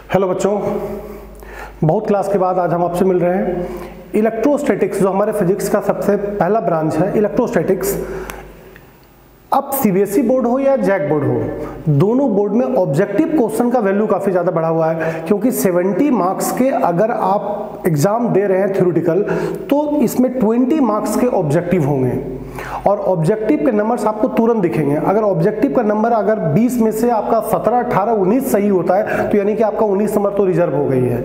Hello बच्चों, बहुत class के बाद आज हम आपसे मिल रहे हैं। इलेक्ट्रोस्टैटिक्स जो हमारे फिजिक्स का सबसे पहला ब्रांच है, इलेक्ट्रोस्टैटिक्स। अब सीबीएसई बोर्ड हो या जैक बोर्ड हो, दोनों बोर्ड में ऑब्जेक्टिव क्वेश्चन का वैल्यू काफ़ी ज़्यादा बढ़ा हुआ है, क्योंकि 70 मार्क्स के अगर आप एग्जाम दे रहे हैं थ्योरेटिकल, तो इसमें 20 मार्क्स के ऑब्जेक्टिव होंगे और ऑब्जेक्टिव के नंबर्स आपको तुरंत दिखेंगे। अगर ऑब्जेक्टिव का नंबर अगर 20 में से आपका 17, 18, 19 सही होता है तो यानी कि आपका 19 नंबर तो रिजर्व हो गई है।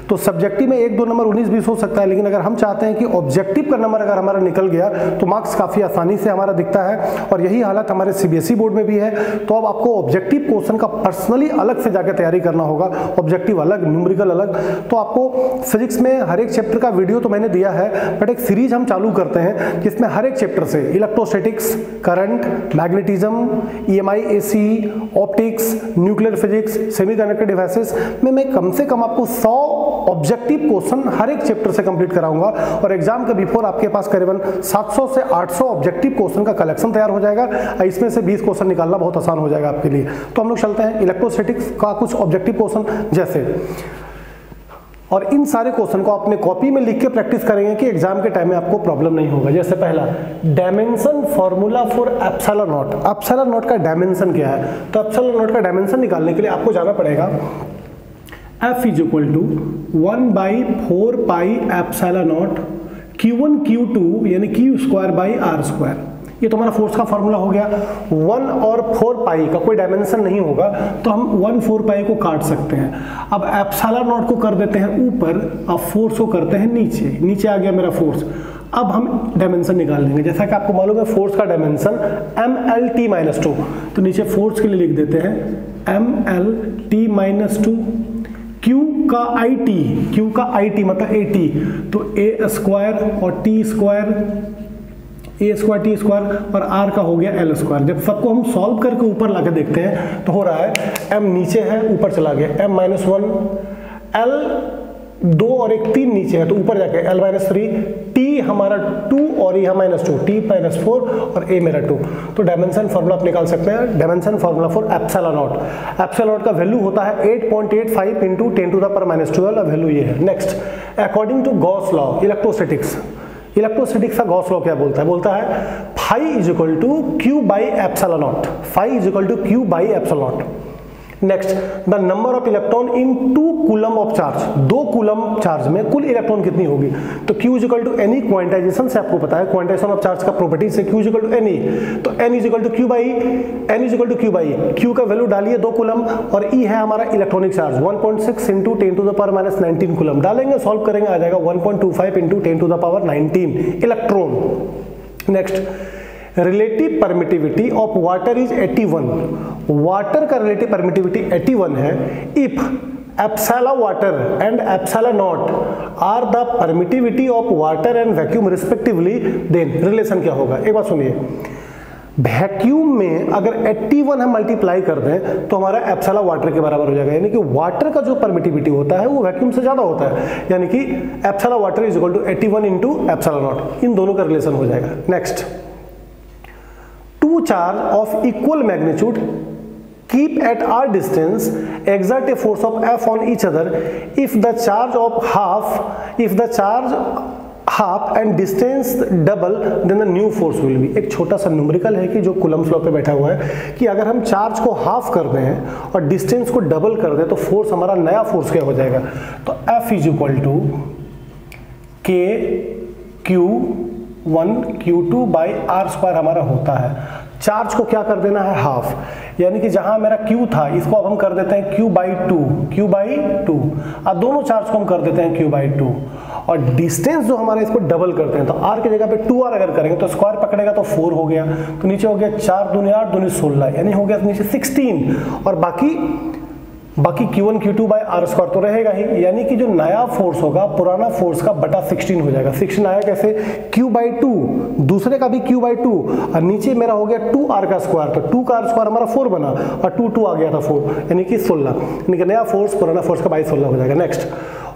तो सब्जेक्टिव में 1-2 नंबर 19-20 हो सकता है, लेकिन अगर हम चाहते हैं कि ऑब्जेक्टिव का नंबर अगर हमारा निकल गया तो मार्क्स काफ़ी आसानी से हमारा दिखता है, और यही हालत हमारे सीबीएसई बोर्ड में भी है। तो अब आपको ऑब्जेक्टिव क्वेश्चन का पर्सनली अलग से जाकर तैयारी करना होगा, ऑब्जेक्टिव अलग, न्यूमेरिकल अलग। तो आपको फिजिक्स में हर एक चैप्टर का वीडियो तो मैंने दिया है, बट एक सीरीज हम चालू करते हैं जिसमें हर एक चैप्टर से electrostatics, current, magnetism, EMI, AC, optics, nuclear physics, semiconductor devices में मैं कम से कम आपको 100 ऑब्जेक्टिव क्वेश्चन हर एक चैप्टर से कंप्लीट कराऊंगा, और एग्जाम के बिफोर आपके पास करीबन 700 से 800 ऑब्जेक्टिव क्वेश्चन का कलेक्शन तैयार हो जाएगा। इसमें से 20 क्वेश्चन निकालना बहुत आसान हो जाएगा आपके लिए। तो हम लोग चलते हैं इलेक्ट्रोस्टैटिक्स का कुछ ऑब्जेक्टिव क्वेश्चन जैसे, और इन सारे क्वेश्चन को अपने कॉपी में लिख के प्रैक्टिस करेंगे कि एग्जाम के टाइम में आपको प्रॉब्लम नहीं होगा। जैसे पहला, dimension formula for epsilon naught. Epsilon naught का डायमेंशन क्या है? तो एप्सिलॉन नॉट का डायमेंशन निकालने के लिए आपको जाना पड़ेगा F = 1/4 pi epsilon naught Q1 Q2 यानी Q²/R²। ये तो हमारा फोर्स का फॉर्मूला हो गया। 1 और 4 पाई का कोई डायमेंशन नहीं होगा, तो हम 1/4 पाई को काट सकते हैं। अब एप्सिलॉन नॉट को कर देते हैं ऊपर, अब फोर्स को करते हैं नीचे। नीचे आ गया मेरा फोर्स। अब हम डायमेंशन निकाल लेंगे। जैसा कि आपको मालूम है फोर्स का डायमेंशन mLt-2, तो नीचे फोर्स के लिए लिख देते हैं mLt-2। Q का IT मतलब 80, तो A² और A²T² और R का हो गया L²। जब सबको हम सॉल्व करके ऊपर लाके देखते हैं तो हो रहा है M नीचे है, ऊपर चला गया M-1, L 2 और 1 3 नीचे है तो ऊपर जाके L-3, T हमारा 2 और यहाँ -2, T-4 और A मेरा 2। तो डायमेंशन फॉर्मूला आप निकाल सकते हैं। Dimension formula for epsilon naught. Epsilon naught का वैल्यू होता है 8.85 × 10⁻⁻12। वैल्यू ये है। Next, according to Gauss law, electrostatics का गॉस लॉ क्या बोलता है? बोलता है phi = Q/एप्सिलॉन नॉट। phi = Q/एप्सिलॉन। Next, the number of electron in 2 coulomb of charge. 2 coulomb charge में कुल इलेक्ट्रॉन कितनी होगी? तो Q = any, क्वांटाइजेशन से आपको पता है, क्वांटाइजेशन ऑफ चार्ज का प्रॉपर्टी से Q = any, तो N = Q/E। Q का वैल्यू डालिए 2 कूलम, और E है हमारा इलेक्ट्रॉनिक चार्ज 1.6 × 10⁻19 कूलम। डालेंगे, सॉल्व करेंगे, आ जाएगा 1.25 × 10⁻19 electron. Next, relative permittivity of water is 81। Water का रिलेटिव परमिटिविटी 81 है if epsilon water and epsilon naught are the permittivity of water and vacuum respectively. Then relation क्या होगा? एक बात सुनिए, वैक्यूम में अगर 81 हम मल्टीप्लाई कर दें तो हमारा एप्सिलॉन वाटर के बराबर हो जाएगा, यानी कि वाटर का जो परमिटिविटी होता है वो वैक्यूम से ज्यादा होता है, यानी कि एप्सिलॉन वाटर = 81 × एप्सिलॉन नॉट। इन दोनों का रिलेशन हो जाएगा। Next, 2 charge of equal magnitude keep at r distance exert a force of F on each other if the charge half and distance double then the new force will be। एक छोटा सा numerical है कि जो Coulomb's law पे बैठा हुआ है कि अगर हम चार्ज को हाफ कर दें और डिस्टेंस को डबल कर दें तो फोर्स हमारा नया फोर्स क्या हो जाएगा? तो F = KQ1 Q2/R² हमारा होता है। चार्ज को क्या कर देना है? हाफ, यानी कि जहां मेरा Q था इसको अब हम कर देते हैं Q/2। अब दोनों चार्ज को हम कर देते हैं Q/2, और डिस्टेंस जो हमारा इसको डबल करते हैं, तो R की जगह पे 2R अगर करेंगे तो स्क्वायर पकड़ेगा तो 4 हो गया, तो नीचे हो गया 4 दूनी 8 दूनी 16, यानी हो गया नीचे 16, और बाकी Q1 Q2/R² तो रहेगा ही, यानी कि जो नया फोर्स होगा पुराना फोर्स का बटा 16 हो जाएगा। 16 आया कैसे? Q/2, दूसरे का भी Q/2, और नीचे मेरा हो गया 2R का स्क्वायर, तो 2 का R² हमारा 4 बना, और 2 आ गया था 4, यानी कि 16, यानी कि नया फोर्स पुराना फोर्स का 22-16 हो जाएगा। Next,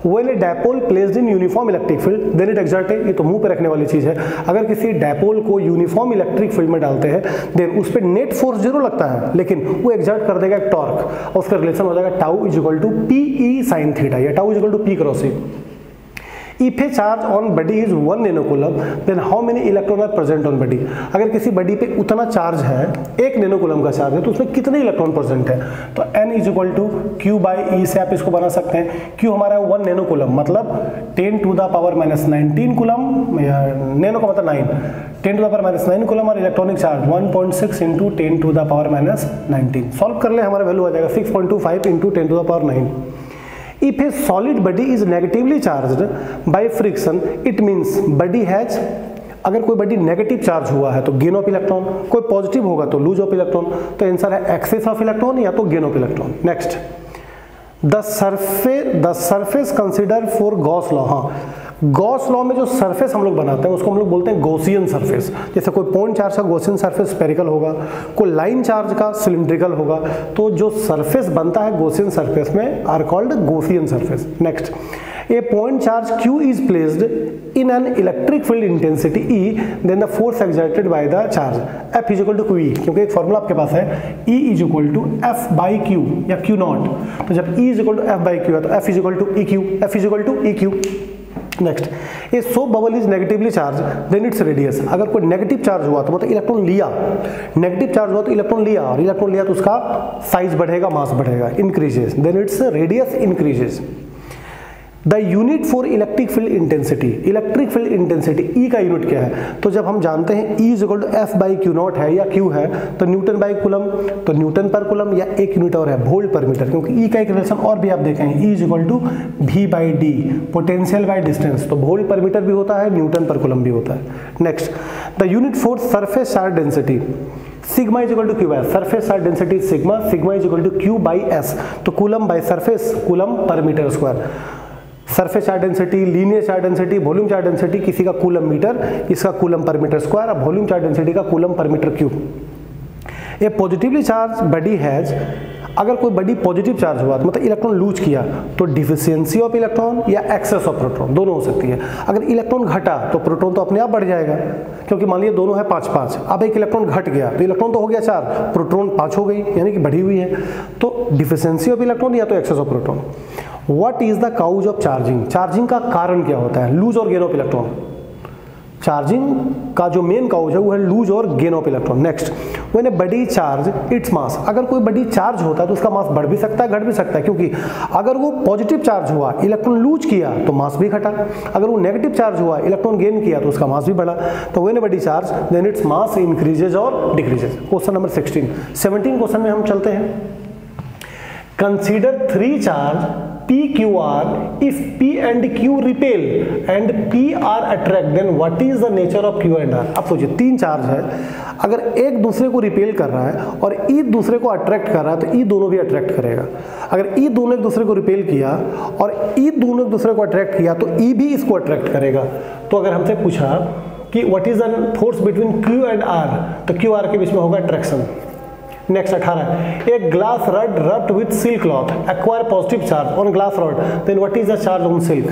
When a dipole placed in uniform electric field, then it exert a, ये तो मुंह पे रखने वाली चीज है, अगर किसी डायपोल को यूनिफॉर्म इलेक्ट्रिक फील्ड में डालते हैं देन उस पर नेट फोर्स 0 लगता है, लेकिन वो एक्सर्ट कर देगा एक टॉर्क, और उसका रिलेशन हो जाएगा जाएगा tau is equal to P E sine theta, या tau is equal to P cross A. If a charge on body is 1 nanocoulomb, then how many electron are present on body? अगर किसी body पे उतना charge है, 1 नैनोकूलम का charge है, तो उसमें कितने इलेक्ट्रॉन प्रेजेंट है? तो n is equal to q by E से आप इसको बना सकते हैं। q हमारा है 1 नैनोकूलम, मतलब 10 to the power minus 19 coulomb, nano का मतलब 9, 10 to the power minus 9 coulomb, और electronic charge 1.6 into 10 to the power minus 19। Solve कर ले, हमारा वैल्यू आ जाएगा 6.25 into 10 to the power 9। If a solid body is negatively charged by friction, it means body has, अगर कोई body negative charge हुआ है तो गेन ऑफ इलेक्ट्रॉन, कोई पॉजिटिव होगा तो लूज ऑफ इलेक्ट्रॉन, तो आंसर है एक्सेस ऑफ इलेक्ट्रॉन या तो gain of electron. Next, the surface consider for Gauss law. हाँ, गॉस लॉ में जो सरफेस हम लोग बनाते हैं उसको हम लोग बोलते हैं गॉसियन सरफेस। जैसे कोई पॉइंट चार्ज का गॉसियन सरफेस स्फेरिकल होगा, कोई लाइन चार्ज का सिलिंड्रिकल होगा, तो जो सरफेस बनता है गॉसियन सरफेस में are called Gaussian surface. Next, a point charge q is placed in an electric field intensity E, then the force exerted by the charge F is equal to QE, क्योंकि एक formula आपके पास है E is equal to F by Q या Q not, तो जब E is equal to F by Q है तो F is equal to EQ, F is equal to EQ। Next, a soap bubble is negatively charge then its radius. अगर कोई negative charge हुआ तो मतलब electron लिया, नेगेटिव चार्ज हुआ तो इलेक्ट्रॉन लिया, और इलेक्ट्रॉन लिया तो उसका साइज बढ़ेगा, मास बढ़ेगा, increases, then its radius increases. The unit for electric field intensity, electric field intensity E का यूनिट क्या है? तो जब हम जानते हैं E is equal to F by Q naught है या क्यू है, तो न्यूटन बाई कुलम, तो न्यूटन पर कुलम, या एक यूनिट और है वोल्ट पर मीटर, क्योंकि ई का एक रिलेशन और भी आप देखें, E is equal to V by D, potential by distance, तो वोल्ट पर मीटर भी होता है, न्यूटन पर कुलम भी होता है। Next, the unit for surface charge density, sigma is equal to Q S, surface charge density sigma, sigma is equal to Q by S, तो कूलम बाई सरफेस, कूलम पर metre square. Surface charge density, linear charge density, volume charge density, किसी का coulomb metre, इसका coulomb पर metre square, अब volume charge density का coulomb पर metre cube. A positively charge body has, अगर कोई बॉडी पॉजिटिव चार्ज हुआ तो मतलब इलेक्ट्रॉन लूज किया तो डिफिशियंसी ऑफ इलेक्ट्रॉन या एक्सेस ऑफ प्रोटॉन, दोनों हो सकती है। अगर इलेक्ट्रॉन घटा तो प्रोटॉन तो अपने आप बढ़ जाएगा, क्योंकि मान लीजिए दोनों है 5-5, अब एक इलेक्ट्रॉन घट गया तो इलेक्ट्रॉन तो हो गया 4, प्रोटॉन 5 हो गई, यानी कि बढ़ी हुई है, तो डिफिशियंसी ऑफ इलेक्ट्रॉन या तो excess of proton. What is the cause of charging, charging का कारण क्या होता है? लूज और गेन ऑफ इलेक्ट्रॉन। चार्जिंग का जो मेन काउज है वो है लूज और gain of electron. Next, when a body charge its mass, अगर कोई बॉडी चार्ज होता है तो उसका मास बढ़ भी सकता है, घट भी सकता है, क्योंकि अगर वो पॉजिटिव चार्ज हुआ, इलेक्ट्रॉन लूज किया तो मास भी घटा, अगर वो नेगेटिव चार्ज हुआ, इलेक्ट्रॉन गेन किया तो उसका मास भी बढ़ा। तो when a body charge then its mass increases और डिक्रीजेज। क्वेश्चन नंबर 17 क्वेश्चन में हम चलते हैं। Consider 3 charge PQR, if P and Q repel and PR attract, then what is the nature of Q and R? अब सोचिए 3 charge है, अगर एक दूसरे को रिपेल कर रहा है और E दूसरे को अट्रैक्ट कर रहा है तो E दोनों भी अट्रैक्ट करेगा। अगर E दोनों एक दूसरे को रिपेल किया और E दोनों एक दूसरे को अट्रैक्ट किया तो E भी इसको अट्रैक्ट करेगा। तो अगर हमसे पूछा कि what is the force between Q and R, तो Q R के बीच में होगा अट्रैक्शन। नेक्स्ट 18, एक glass rod rubbed with silk cloth acquire positive charge on glass rod, then what is the charge on silk.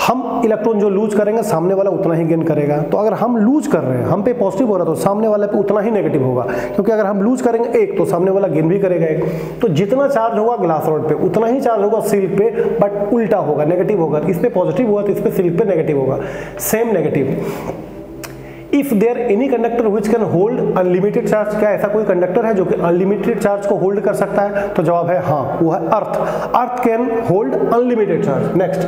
हम electron जो lose करेंगे सामने वाला उतना ही गेन करेगा, तो अगर हम लूज कर रहे हैं, हम पे पॉजिटिव हो रहा है तो सामने वाले पे उतना ही नेगेटिव होगा, क्योंकि अगर हम लूज करेंगे एक तो सामने वाला गेन भी करेगा एक, तो जितना चार्ज होगा ग्लास रॉड पे उतना ही चार्ज होगा सिल्क पे, बट उल्टा होगा, नेगेटिव होगा। इस पे पॉजिटिव हुआ तो इस पे सिल्क पे नेगेटिव होगा, same negative. If there any conductor which can hold unlimited charge, क्या ऐसा कोई कंडक्टर है जो कि अनलिमिटेड चार्ज को होल्ड कर सकता है? तो जवाब है हाँ, वो है earth. Earth can hold unlimited charge. Next,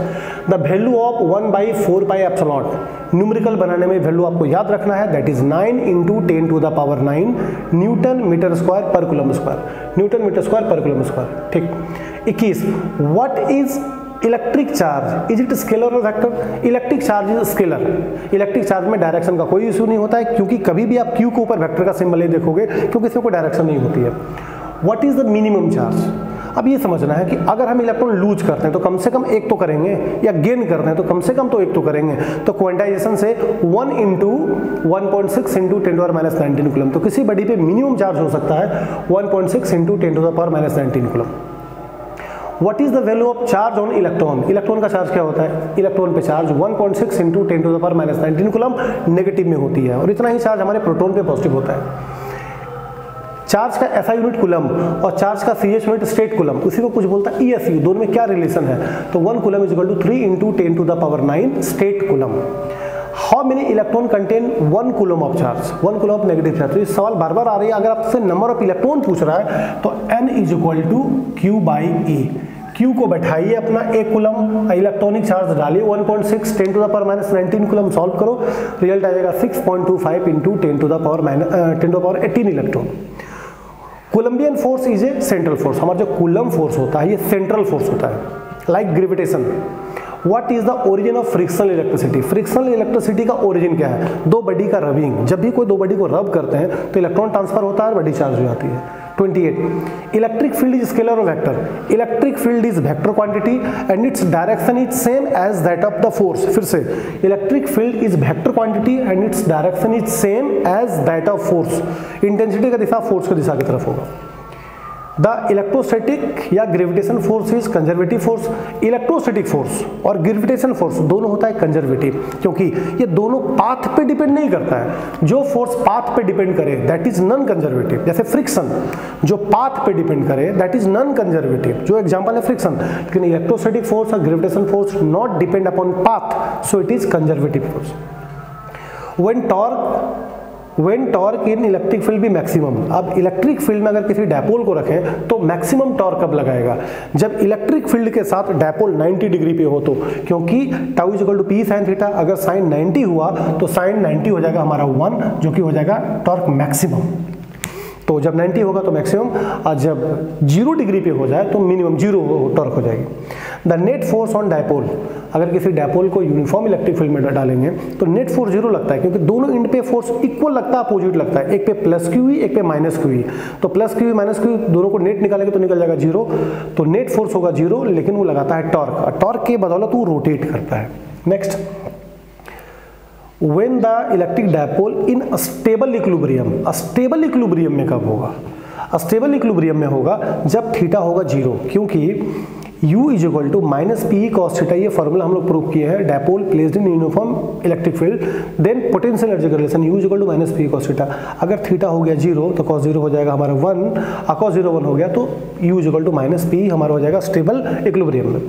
the value of 1/4 pi epsilon, numerical बनाने में वैल्यू आपको याद रखना है, that is 9 × 10 to the power 9 newton metre square पर coulomb square, newton metre square पर कूलम स्क्वायर। ठीक। 21, what is electric charge, is it scalar और vector? Electric charge is scalar. Electric charge में डायरेक्शन का कोई इशू नहीं होता है, क्योंकि कभी भी आप Q के ऊपर वेक्टर का सिंबल नहीं देखोगे, क्योंकि इसमें कोई डायरेक्शन नहीं होती है। What is the minimum charge? अब ये समझना है कि अगर हम इलेक्ट्रॉन लूज करते हैं तो कम से कम एक तो करेंगे, या गेन करते हैं तो कम से कम तो एक तो करेंगे। तो क्वांटाइजेशन से 1 × 1.6 × 10⁻19 कूलम, तो किसी बॉडी पे मिनिमम चार्ज हो सकता है 1.6 × 10⁻19 coulomb. What is the value of charge on electron? Electron का चार्ज क्या होता है? इलेक्ट्रॉन पे चार्ज 1.6 × 10⁻19 कूलम नेगेटिव में होती है, और इतना ही चार्ज हमारे प्रोटॉन पे पॉजिटिव होता है। चार्ज का SI यूनिट कूलम और चार्ज का CH यूनिट स्टेट कूलम, उसी को कुछ बोलता है ESU। दोनों में क्या रिलेशन है? तो 1 coulomb is equal to 3 into 10 to the power 9 stat coulomb. How many electron contain 1 coulomb of charge? 1 coulomb of negative charge. तो ये सवाल बार बार आ रही है, अगर आपसे नंबर ऑफ इलेक्ट्रॉन पूछ रहा है तो N is equal to Q by E। Q को बैठाइए अपना 1 कूलम, इलेक्ट्रॉनिक चार्ज डालिए 1.6 10 to the power minus 19 coulomb, solve करो, रिजल्ट आ जाएगा 6.25 into 10 to the power 18 electron. Coulombian force is a central force. हमारा जो कूलम फोर्स होता है ये सेंट्रल फोर्स होता है, like gravitation. What is the origin of frictional electricity? Frictional electricity का ओरिजिन क्या है? दो बॉडी का रबिंग। जब भी कोई दो बॉडी को रब करते हैं तो इलेक्ट्रॉन ट्रांसफर होता है और बॉडी चार्ज हो जाती है। 28 इलेक्ट्रिक फील्ड इज स्केलर और vector? Electric field is vector quantity and its direction is same as that of the force. फिर से, electric field is vector quantity and its direction is same as that of force. Intensity का दिशा force की दिशा की तरफ होगा। The electrostatic या gravitation force is conservative force. Electrostatic force और ग्रेविटेशन फोर्स दोनों होता है कंजर्वेटिव, क्योंकि ये दोनों पाथ पे डिपेंड नहीं करता है। जो फोर्स पाथ पे डिपेंड करे दैट इज नॉन कंजर्वेटिव। जैसे फ्रिक्शन जो पाथ पे डिपेंड करे दैट इज नॉन कंजर्वेटिव, जो एग्जांपल है फ्रिक्शन। लेकिन इलेक्ट्रोस्टैटिक फोर्स और gravitation force not depend upon path, so it is conservative force. When torque in electric field भी maximum. अब इलेक्ट्रिक फील्ड में अगर किसी डायपोल को रखें तो मैक्सिमम टॉर्क कब लगाएगा? जब इलेक्ट्रिक फील्ड के साथ डायपोल 90 डिग्री पे हो तो, क्योंकि tau is equal to P sine theta. अगर साइन 90 हुआ तो साइन 90 हो जाएगा हमारा 1, जो कि हो जाएगा टॉर्क मैक्सिमम। तो जब 90 होगा तो मैक्सिमम, और जब 0 डिग्री पे हो जाए तो मिनिमम 0 टॉर्क हो जाएगी। The net force on dipole, अगर किसी डायपोल को यूनिफॉर्म इलेक्ट्रिक फील्ड में डालेंगे तो नेट फोर्स 0 लगता है, क्योंकि दोनों एंड पे फोर्स इक्वल लगता है, अपोजिट लगता है। एक पे प्लस QE, एक पे माइनस QE। तो प्लस QE माइनस QE दोनों को नेट निकालेंगे तो निकल जाएगा 0। तो नेट फोर्स होगा 0, लेकिन वो लगाता है टॉर्क, और टॉर्क के बदौलत वो रोटेट करता है। Next, when the electric dipole in a stable equilibrium, stable equilibrium में कब होगा? stable equilibrium में होगा जब थीटा होगा 0, क्योंकि U is equal to minus P cos theta. ये फॉर्मूला हम लोग प्रूव किए हैं। Dipole placed in uniform electric field, then potential energy का relation U is equal to minus P cos theta. अगर थीटा हो गया 0 तो कॉस 0 हो जाएगा हमारा 1, और कॉस 0 1 हो गया तो U is equal to minus P हमारा हो जाएगा स्टेबल इक्विलिब्रियम में।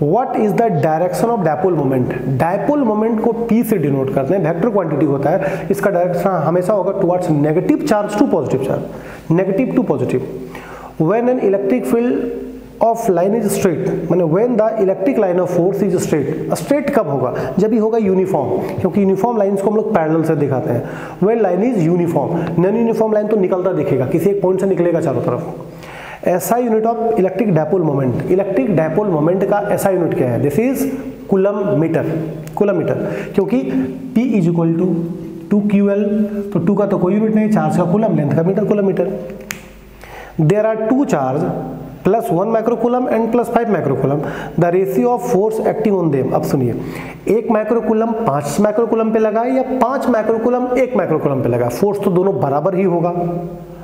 What is the direction of dipole moment? Dipole moment को P से डिनोट करते हैं, वेक्टर क्वांटिटी होता है। इसका डायरेक्शन हमेशा होगा towards negative charge to positive charge, negative to positive. When an electric field of line is straight, माने when the electric line of force is straight, straight कब होगा? जब ही होगा यूनिफॉर्म, क्योंकि यूनिफॉर्म लाइंस को हम लोग पैरेलल से दिखाते हैं। When line is uniform, non uniform line तो निकलता दिखेगा, किसी एक पॉइंट से निकलेगा चारों तरफ। SI unit of electric dipole moment, electric dipole moment का SI यूनिट क्या है? This is coulomb metre, coulomb metre, क्योंकि P is equal to 2QL, तो 2 का तो कोई यूनिट नहीं, चार्ज का कूलम, लेंथ का metre, coulomb metre. There are 2 charge plus 1 microcoulomb and plus 5 microcoulomb, the ratio of force acting on them. अब सुनिए, 1 माइक्रोकूलम 5 माइक्रोकूलम पे लगा या 5 माइक्रोकूलम 1 माइक्रोकूलम पे लगा, फोर्स तो दोनों बराबर ही होगा,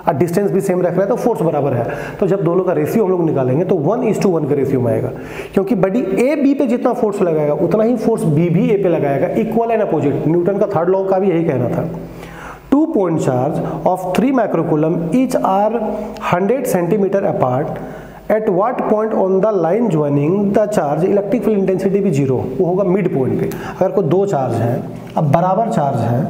और डिस्टेंस भी सेम रख रहा है तो फोर्स बराबर है। तो जब दोनों का रेशियो हम लोग निकालेंगे तो 1:1 का रेशियो में आएगा, क्योंकि बॉडी A B पे जितना फोर्स लगाएगा उतना ही फोर्स B भी A पे लगाएगा, इक्वल एंड अपोजिट। न्यूटन का थर्ड लॉ का भी यही कहना था। 2 point charge of 3 microcoulomb each are 100 centimeter apart. At what point on the line joining the charge electric field intensity भी 0, वो होगा मिड पॉइंट पे। अगर कोई 2 चार्ज हैं, अब बराबर चार्ज है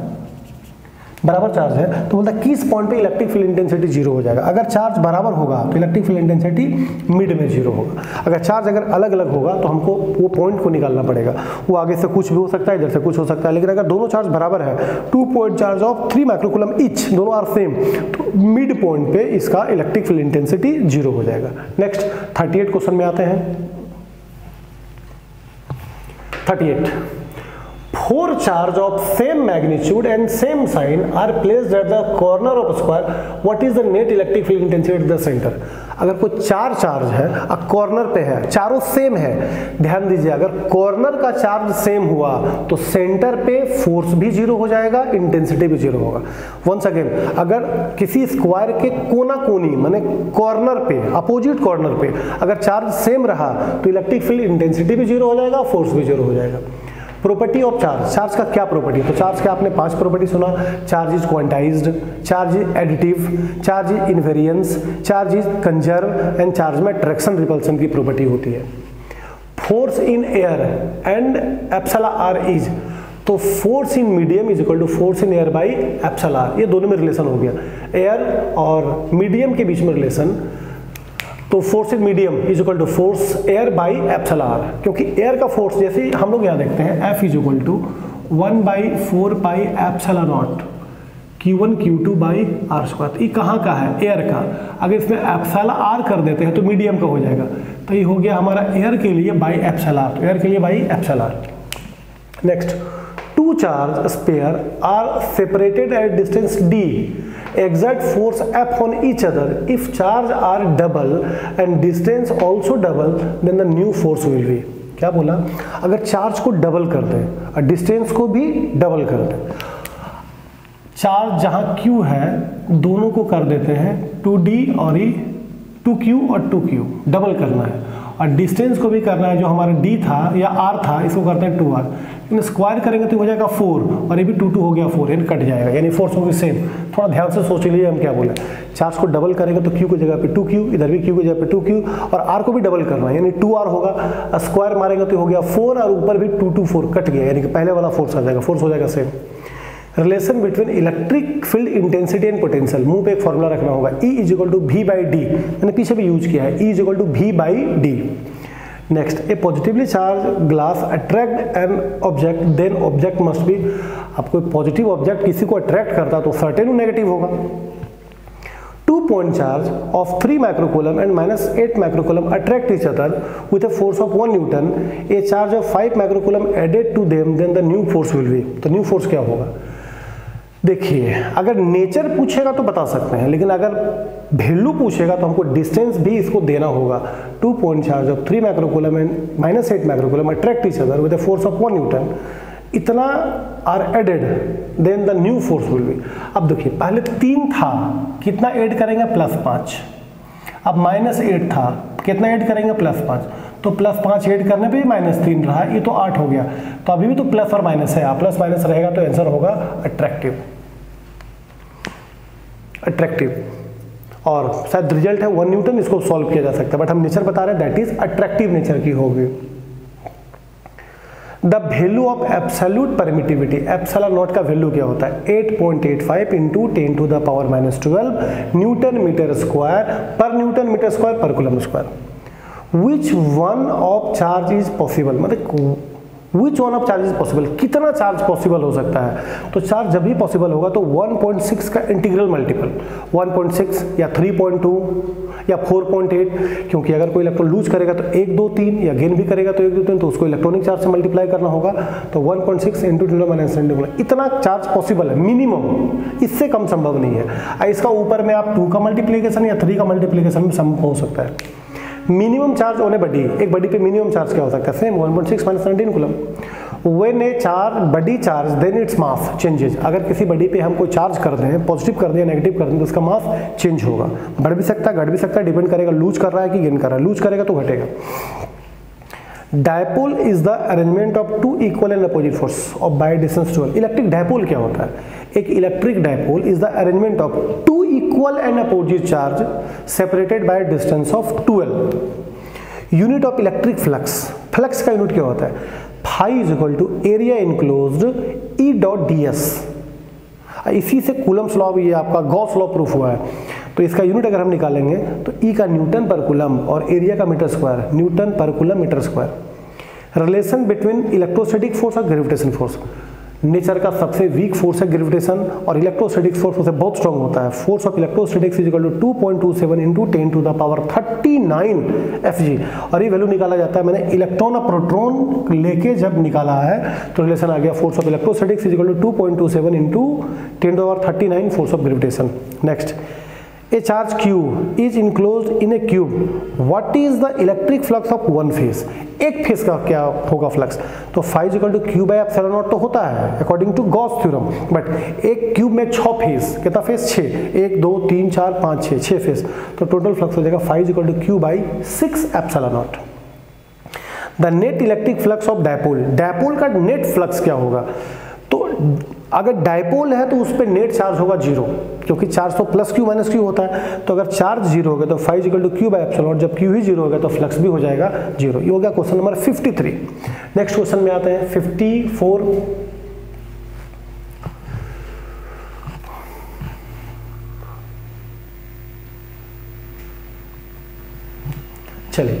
तो बोलता है किस पॉइंट पे इलेक्ट्रिक फील्ड इंटेंसिटी 0 हो जाएगा। अगर चार्ज बराबर होगा तो इलेक्ट्रिक फील्ड इंटेंसिटी मिड में 0 होगा। अगर चार्ज अगर अलग अलग होगा तो हमको वो पॉइंट को निकालना पड़ेगा, वो आगे से कुछ भी हो सकता है, इधर से कुछ हो सकता है। लेकिन अगर दोनों चार्ज बराबर है, 2 point charge of 3 microcoulomb each, दोनों आर सेम, तो मिड पॉइंट पे इसका इलेक्ट्रिक फील्ड इंटेंसिटी 0 हो जाएगा। नेक्स्ट 38 क्वेश्चन में आते हैं। 38 4 charge of same magnitude and same sign are placed at the corner of a square. What is the net electric field intensity at the center? अगर कोई 4 charge है और corner पे है, चारों सेम है, ध्यान दीजिए, अगर कॉर्नर का चार्ज सेम हुआ तो सेंटर पे फोर्स भी 0 हो जाएगा, इंटेंसिटी भी 0 होगा। वंस अगेन, अगर किसी स्क्वायर के कोना कोनी माने कॉर्नर पे, अपोजिट कॉर्नर पे अगर चार्ज सेम रहा तो इलेक्ट्रिक फील्ड इंटेंसिटी भी 0 हो जाएगा, फोर्स भी 0 हो जाएगा। प्रॉपर्टी ऑफ चार्ज, चार्ज का क्या प्रॉपर्टी है? तो चार्ज का आपने 5 प्रॉपर्टी सुना। Charge is quantized, charge is additive, charge is invariance, charge is conserve and charge में ट्रैक्शन रिपल्सन की प्रॉपर्टी होती है। Force in air and epsilon R is, तो force in medium is equal to force in air by epsilon R, ये दोनों में relation हो गया, एयर और मीडियम के बीच में रिलेशन। तो force in medium is equal to force air by epsilon R, क्योंकि एयर का फोर्स जैसे हम लोग यहाँ देखते हैं F is equal to 1/4 pi epsilon naught Q1 Q2 by R square. ये कहाँ का है? एयर का। अगर इसमें एप्सिलॉन आर कर देते हैं तो मीडियम का हो जाएगा, तो ये हो गया हमारा एयर के लिए बाई एप्सिलॉन आर, तो एयर के लिए by epsilon R. Next, two charge sphere are separated at distance d, exert force F on each other. If charge are double and distance also double, then the new force will be, क्या बोला? अगर charge को double कर दें और distance को भी double कर दें, चार्ज जहां Q है दोनों को कर देते हैं 2D और 2Q और 2Q, डबल करना है, और डिस्टेंस को भी करना है, जो हमारा D था या R था इसको करते हैं 2R, लेकिन स्क्वायर करेंगे तो हो जाएगा 4 और ये भी 2 हो गया 4, यानी कट जाएगा, यानी फोर्स होगी सेम। थोड़ा ध्यान से सोच लीजिए हम क्या बोले। चार्ज को डबल करेंगे तो Q की जगह पे 2Q, इधर भी Q की जगह पे 2Q, और R को भी डबल करना है यानी 2R होगा, स्क्वायर मारेंगे तो हो गया 4 और ऊपर भी 2 4 कट गया, यानी कि पहले वाला फोर्स आ जाएगा, फोर्स हो जाएगा same. Relation between electric field intensity and potential, मुंह पे एक फॉर्मूला रखना होगा, E is equal to V by D, मैंने पीछे भी यूज किया है, E is equal to V by D. Next, a positively charge glass attract an object, then object must be, आपको पॉजिटिव ऑब्जेक्ट किसी को अट्रैक्ट करता तो सर्टेन नेगेटिव होगा। 2 point charge of 3 microcoulomb and -8 microcoulomb attract each other with a force of 1 Newton. A charge of 5 microcoulomb added to them, then the new force will be, तो new force क्या होगा? देखिए, अगर nature पूछेगा तो बता सकते हैं, लेकिन अगर वैल्यू पूछेगा तो हमको डिस्टेंस भी इसको देना होगा। 2 point charge of 3 microcoulomb and -8 microcoulomb attract each other with a force of 1 newton, इतना are added, then the new force will be. अब देखिए, पहले 3 था, कितना ऐड करेंगे? +5। अब -8 था, कितना ऐड करेंगे? +5, तो +5 ऐड करने पे -3 रहा, ये तो 8 हो गया, तो अभी भी तो प्लस और माइनस है, प्लस माइनस रहेगा तो आंसर होगा अट्रैक्टिव, अट्रैक्टिव। और शायद रिजल्ट है 1 न्यूटन, इसको सॉल्व किया जा सकता है, बट हम नेचर बता रहे हैं, दैट इज अट्रैक्टिव नेचर की होगी। The value of absolute permittivity, epsilon naught का वैल्यू क्या होता है? 8.85 into 10 to the power -12 newton metre square पर न्यूटन मीटर स्क्वायर पर coulomb square. Which one of charge is possible, मतलब which one of charge is possible, कितना charge possible हो सकता है? तो चार्ज जब भी पॉसिबल होगा तो 1.6 का इंटीग्रल मल्टीपल, 1.6 या 3.2 या 4.8, क्योंकि अगर कोई इलेक्ट्रॉन लूज करेगा तो 1 2 3, या गेन भी करेगा तो 1 2 3, तो उसको इलेक्ट्रॉनिक चार्ज से मल्टीप्लाई करना होगा, तो 1.6 इंटू 10⁻⁻⁻, इतना चार्ज पॉसिबल है मिनिमम, इससे कम संभव नहीं है। इसका ऊपर में आप 2 का मल्टीप्लीकेशन या 3 का मल्टीप्लीकेशन भी संभव हो सकता है। Minimum charge on a body, एक बडी पे मिनिमम चार्ज क्या हो सकता है? Same 1.6 - 17 coulomb. When a charge body charge then its mass changes, अगर किसी बडी पे हम कोई चार्ज कर दें, पॉजिटिव कर दें, नेगेटिव कर दें, तो उसका मास चेंज होगा, बढ़ भी सकता है, घट भी सकता है, डिपेंड करेगा लूज कर रहा है कि गेन कर रहा है। लूज करेगा तो घटेगा। Dipole is the arrangement of 2 equal and opposite force of by distance 12। Electric dipole क्या होता है? एक electric dipole is the arrangement of 2 equal and opposite charge separated by distance of 12। Unit of electric flux, flux का unit क्या होता है? Phi is equal to area enclosed E dot D S. इसी से कूलम्स लॉ, ये आपका Gauss law proof हुआ है, तो इसका यूनिट अगर हम निकालेंगे तो ई का न्यूटन पर कूलम और एरिया का metre square, newton per coulomb metre square. Relation between electrostatic force और ग्रेविटेशन फोर्स, नेचर का सबसे वीक फोर्स है ग्रेविटेशन, और इलेक्ट्रोस्टैटिक फोर्स उससे बहुत स्ट्रांग होता है। Force of electrostatics is equal to 2.27 into 10 to the power 39 FG, और ये वैल्यू निकाला जाता है, मैंने इलेक्ट्रॉन और प्रोटॉन लेके जब निकाला है तो रिलेशन आ गया force of electrostatics is equal to 2.27 into 10 to the power 39 force of gravitation. Next, a charge q is enclosed in a cube, what is the electric flux of one phase? एक phase का क्या होगा flux? तो phi is equal to q by epsilon naught तो होता है according to Gauss theorem, but एक cube में 6 फेज, कितना फेज? 6, 1 2 3 4 5 6 फेज, तो टोटल फ्लक्स हो जाएगा phi is equal to q by 6 epsilon naught। The net electric flux of dipole, dipole का नेट फ्लक्स क्या होगा? तो अगर डायपोल है तो उस पर नेट चार्ज होगा जीरो, क्योंकि चार्ज तो प्लस क्यू माइनस क्यू होता है। तो अगर चार्ज जीरो होगा तो phi equal to Q by epsilon, जब क्यू ही जीरो होगा तो फ्लक्स भी हो जाएगा जीरो। ये हो गया क्वेश्चन नंबर 53। नेक्स्ट क्वेश्चन में आते हैं 54। चलिए,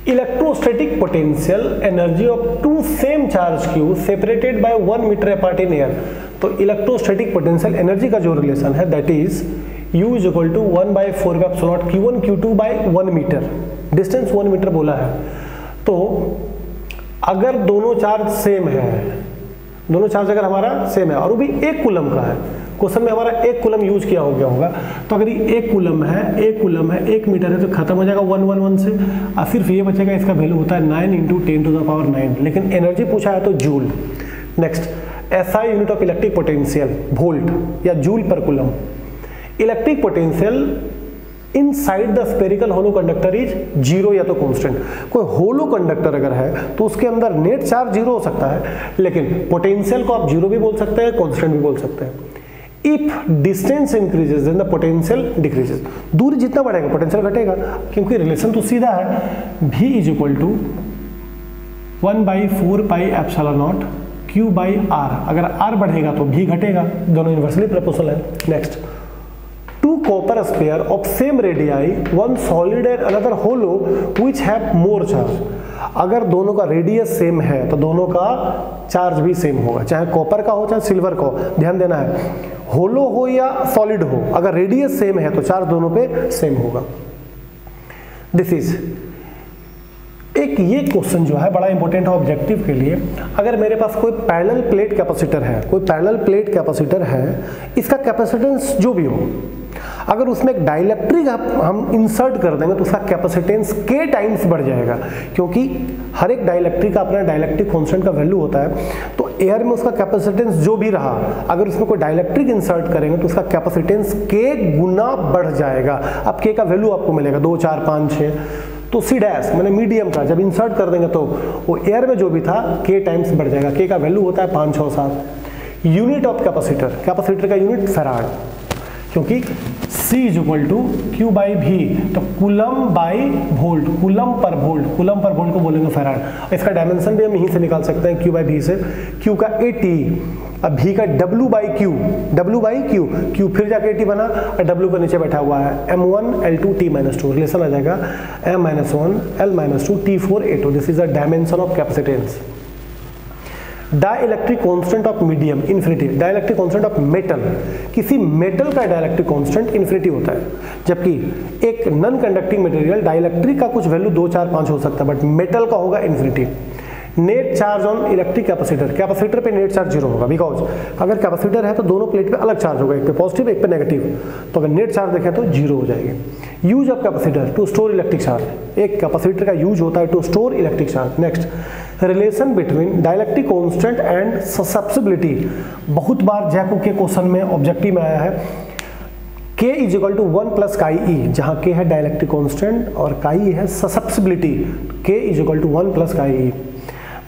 electrostatic potential energy of two same charge Q separated by 1 metre apart in air. तो इलेक्ट्रोस्टैटिक पोटेंशियल एनर्जी का जो रिलेशन है that is U is equal to 1/4 epsilon Q1 Q2 by 1 metre, distance 1 metre बोला है। तो अगर दोनों charge same है, दोनों चार्ज अगर हमारा सेम है और वो भी 1 कूलम का है, क्वेश्चन में हमारा 1 कूलम यूज किया हो गया होगा, तो अगर ये 1 कूलम है 1 मीटर है तो खत्म हो जाएगा 111 से, और सिर्फ ये बचेगा, इसका वैल्यू होता है 9 × 10⁻⁹, लेकिन एनर्जी पूछा है तो joule. Next, SI unit of electric potential volt या जूल पर coulomb. Electric potential inside the spherical hollow conductor is zero या तो कांस्टेंट। कोई होलो कंडक्टर अगर है तो उसके अंदर नेट चार्ज जीरो हो सकता है, लेकिन पोटेंशियल को आप जीरो भी बोल सकते हैं, कांस्टेंट भी बोल सकते हैं। If distance increases then the potential decreases, दूरी जितना बढ़ेगा पोटेंशियल घटेगा, क्योंकि रिलेशन तो सीधा है। V is equal to 1/4 pi epsilon naught Q by R, अगर R बढ़ेगा तो V घटेगा, दोनों इनवर्सली प्रोपोर्शनल है। Next, two copper sphere of same radii, one solid and another hollow which have more charge. अगर दोनों का रेडियस सेम है तो दोनों का चार्ज भी सेम होगा, चाहे कॉपर का हो चाहे सिल्वर का हो। ध्यान देना है, होलो हो या सॉलिड हो, अगर रेडियस सेम है तो चार्ज दोनों पे सेम होगा। दिस इज एक ये क्वेश्चन जो है बड़ा इंपॉर्टेंट है ऑब्जेक्टिव के लिए। अगर मेरे पास कोई पैरेलल प्लेट कैपेसिटर है, कोई पैरेलल प्लेट कैपेसिटर है, इसका कैपेसिटेंस जो भी हो, अगर उसमें एक डाइलेक्ट्रिक हम इंसर्ट कर देंगे तो उसका कैपेसिटेंस k टाइम्स बढ़ जाएगा, क्योंकि हर एक डाइलेक्ट्रिक का अपना डाइलेक्ट्रिक कांस्टेंट का वैल्यू होता है। तो एयर में उसका कैपेसिटेंस जो भी रहा, अगर उसमें कोई डाइलेक्ट्रिक इंसर्ट करेंगे तो उसका कैपेसिटेंस k गुना बढ़ जाएगा। अब k का वैल्यू आपको मिलेगा 2, 4, 5, 6। तो C डैश मैंने मीडियम का जब इंसर्ट कर देंगे तो वो एयर में जो भी था k टाइम्स बढ़ जाएगा। k का वैल्यू होता है 5, 6, 7। यूनिट ऑफ कैपेसिटर, कैपेसिटर का यूनिट फैराड, क्योंकि C is equal to Q by V, तो coulomb by volt, coulomb per volt को बोलेंगे फैराड। इसका डायमेंशन भी हम यहीं से निकाल सकते हैं Q बाई V से। Q का 80, अब V का W बाई Q, Q फिर जाके 80 बना और W का नीचे बैठा हुआ है M1 L2 T-2, रिलेशन आ जाएगा M-1 L-2 T4 A2। This is the dimension of capacitance. Dielectric constant of medium infinity, dielectric constant of metal, किसी मेटल का डाइलेक्ट्रिक कांस्टेंट इन्फिनिटी होता है, जबकि एक नॉन कंडक्टिंग मटेरियल डाइलेक्ट्रिक का कुछ value 2, 4, 5 हो सकता है, बट मेटल का होगा infinity. Net charge on electric capacitor, capacitor पे नेट चार्ज जीरो होगा, बिकॉज अगर कैपेसिटर है तो दोनों प्लेट पे अलग चार्ज होगा, एक पे पॉजिटिव एक पे नेगेटिव, तो अगर नेट चार्ज देखें तो जीरो हो जाएगी। Use of capacitor to store electric charge, एक कैपेसिटर का यूज होता है to store electric charge. Next, relation between dielectric constant and susceptibility, बहुत बार जैको के क्वेश्चन में ऑब्जेक्टिव में आया है। K is equal to 1 plus chi E, जहाँ K है डाइलेक्ट्रिक कांस्टेंट और काई है susceptibility, K is equal to 1 plus chi E.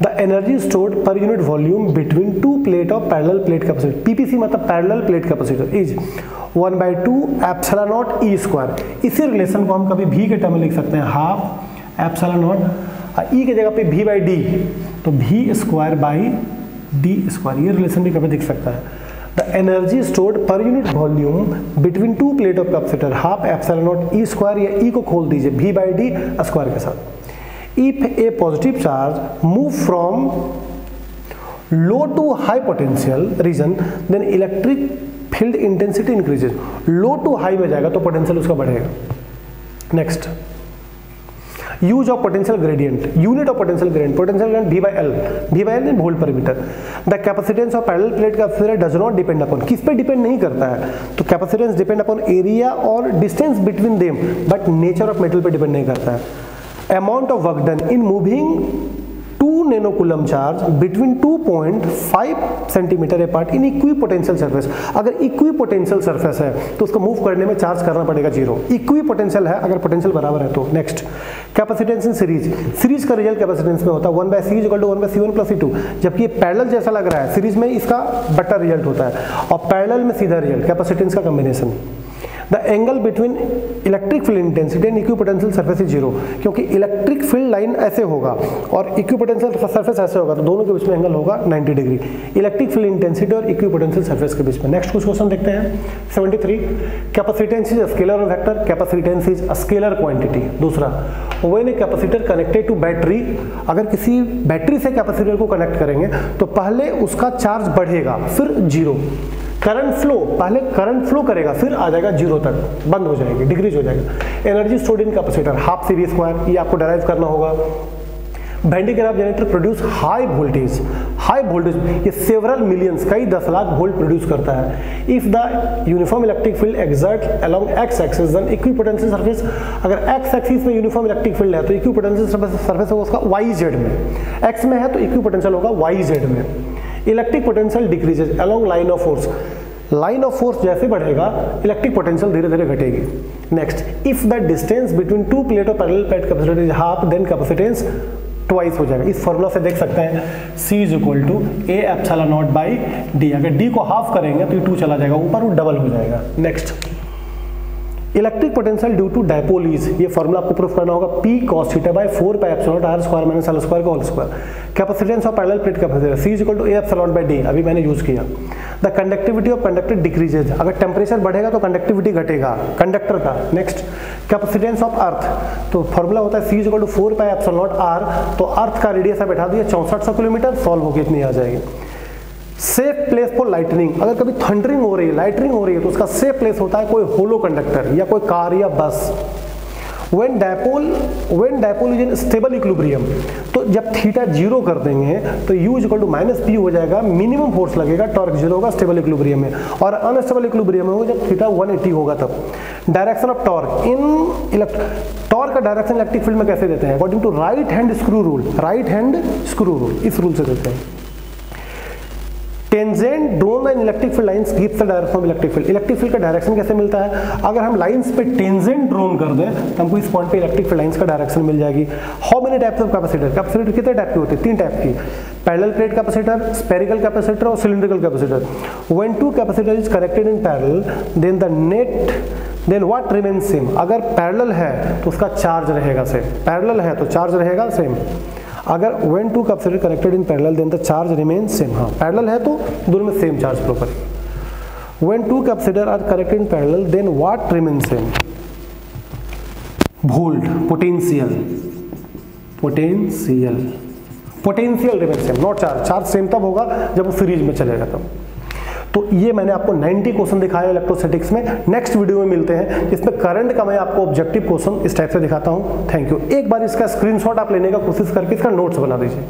The energy stored per unit volume between two plate of parallel plate capacitor, PPC मतलब parallel plate capacitor, is 1/2 epsilon naught E square. इसी relation को हम कभी V के term में लिख सकते हैं, हाफ एप्सिलॉन नॉट, E की जगह पे V बाई डी, तो V square by D square, ये रिलेशन भी कभी दिख सकता है। The energy stored per unit volume between two plate of capacitor, half epsilon naught E square, या E को खोल दीजिए V बाई डी स्क्वायर के साथ। If a positive charge move from low to high potential region, then electric field intensity increases. Low to high में जाएगा तो potential उसका बढ़ेगा। Next, use of potential gradient, unit of potential gradient, potential gradient V by L in volt पर metre. The capacitance of parallel plate capacitor does not depend upon, किस पे depend नहीं करता है, तो कैपेसिटेंस डिपेंड अपॉन एरिया और distance between them, but nature of metal पे depend नहीं करता है। Amount of work done in moving 2 nanocoulomb charge between 2.5 centimeter apart in equipotential surface। अगर equipotential surface है तो उसको मूव करने में चार्ज करना पड़ेगा जीरो, equipotential है अगर पोटेंशियल बराबर है तो। नेक्स्ट, कैपेसिटेंस इन सीरीज का रिजल्ट कैपेसिटेंस में होता है 1/c = 1/c1 + c2, जबकि ये पैरेलल जैसा लग रहा है, सीरीज में इसका बटा रिजल्ट होता है और पैरेलल में सीधा रिजल्ट, कैपेसिटेंस का combination. The angle between electric field intensity and equipotential surface is 0, क्योंकि इलेक्ट्रिक फील्ड लाइन ऐसे होगा और इक्विपोटेंशियल सरफेस ऐसे होगा, तो दोनों के बीच में एंगल होगा 90 डिग्री, इलेक्ट्रिक फील्ड इंटेंसिटी और इक्विपोटेंशियल सरफेस के बीच में। नेक्स्ट कुछ क्वेश्चन देखते हैं 73, capacitance is a scalar vector, capacitance is a scalar quantity. दूसरा, when a capacitor connected to battery, अगर किसी बैटरी से कैपेसिटर को कनेक्ट करेंगे तो पहले उसका चार्ज बढ़ेगा फिर 0, करंट फ्लो, पहले करंट फ्लो करेगा फिर आ जाएगा 0 तक, बंद हो जाएगी, डिक्रीज हो जाएगा। Energy stored in capacitor half CV square, ये आपको डिराइव करना होगा। Van de Graaff generator produce high voltage ये सेवरल मिलियंस, कई 10 लाख वोल्ट प्रोड्यूस करता है। If the uniform electric field exert along x axis then equipotential surface, अगर x axis में यूनिफॉर्म इलेक्ट्रिक फील्ड है तो इक्विपोटेंशियल सरफेस होगा उसका YZ में, एक्स में है तो इक्विपोटेंशियल होगा YZ में। Electric potential decreases along line of force, line of force जैसे बढ़ेगा इलेक्ट्रिक पोटेंशियल धीरे धीरे घटेगी। Next, if the distance between two plate of parallel plate capacitor is half then capacitance twice हो जाएगा। इस फॉर्मूला से देख सकते हैं C = A∁0/d, अगर d को हाफ करेंगे तो ये 2 चला जाएगा ऊपर, वो डबल हो जाएगा। Next, electric potential due to dipole is, ये फॉर्मूला आपको प्रूफ करना होगा, P cos θ / 4πε² - L² capacitance of parallel plate capacitor C = A∁D, अभी मैंने यूज किया। The conductivity of conductor decreases, अगर टेम्परेचर बढ़ेगा तो कंडक्टिविटी घटेगा कंडक्टर का। नेक्स्ट, कैपेसिटेंस ऑफ अर्थ, तो फॉर्मूला होता है C = 4πε0r, तो अर्थ का रेडियस बैठा दिया 6400 किलोमीटर, सॉल्व होकर इतनी आ जाएगी। सेफ प्लेस फॉर लाइटनिंग, अगर कभी थंडरिंग हो रही है, लाइटनिंग हो रही है तो उसका सेफ प्लेस होता है कोई होलो कंडक्टर या कोई कार या बस। when dipole is in stable equilibrium, तो जब थीटा 0 कर देंगे तो U = -P हो जाएगा, मिनिमम फोर्स लगेगा, टॉर्क 0 होगा स्टेबल इक्विलिब्रियम में, और अनस्टेबल इक्विलिब्रियम में होगा जब थीटा 180 होगा तब। Direction of torque in torque का डायरेक्शन इलेक्ट्रिक फील्ड में कैसे देते हैं? According to right hand screw rule, इस रूल से देते हैं। Tangent drawn in electric field lines gives the direction of electric field, electric field का डायरेक्शन कैसे मिलता है? अगर हम लाइंस पे टेंजेंट ड्रोन कर दें तो हमको इस पॉइंट पे इलेक्ट्रिक फील्ड लाइंस का डायरेक्शन मिल जाएगी। How many types of capacitor, capacitor कितने टाइप की होती है? 3 टाइप की, parallel plate capacitor, spherical capacitor और cylindrical capacitor. When 2 capacitor is connected in parallel then what remains same, अगर पैरेलल है तो उसका चार्ज रहेगा सेम, पैरेलल है तो चार्ज रहेगा सेम। अगर when 2 capacitor connected in parallel then the charge remains same, हाँ पैरेलल है तो दोनों में सेम चार्ज फ्लो करेगा। when 2 capacitor are connected in parallel then what remains same? Volt, potential remains same, not charge same तब होगा जब वो सीरीज में चलेगा तब। तो ये मैंने आपको 90 क्वेश्चन दिखाया इलेक्ट्रोस्टैटिक्स में। नेक्स्ट वीडियो में मिलते हैं जिसमें करंट का मैं आपको ऑब्जेक्टिव क्वेश्चन इस टाइप से दिखाता हूँ। Thank you. एक बार इसका स्क्रीनशॉट आप लेने का कोशिश करके इसका नोट्स बना दीजिए।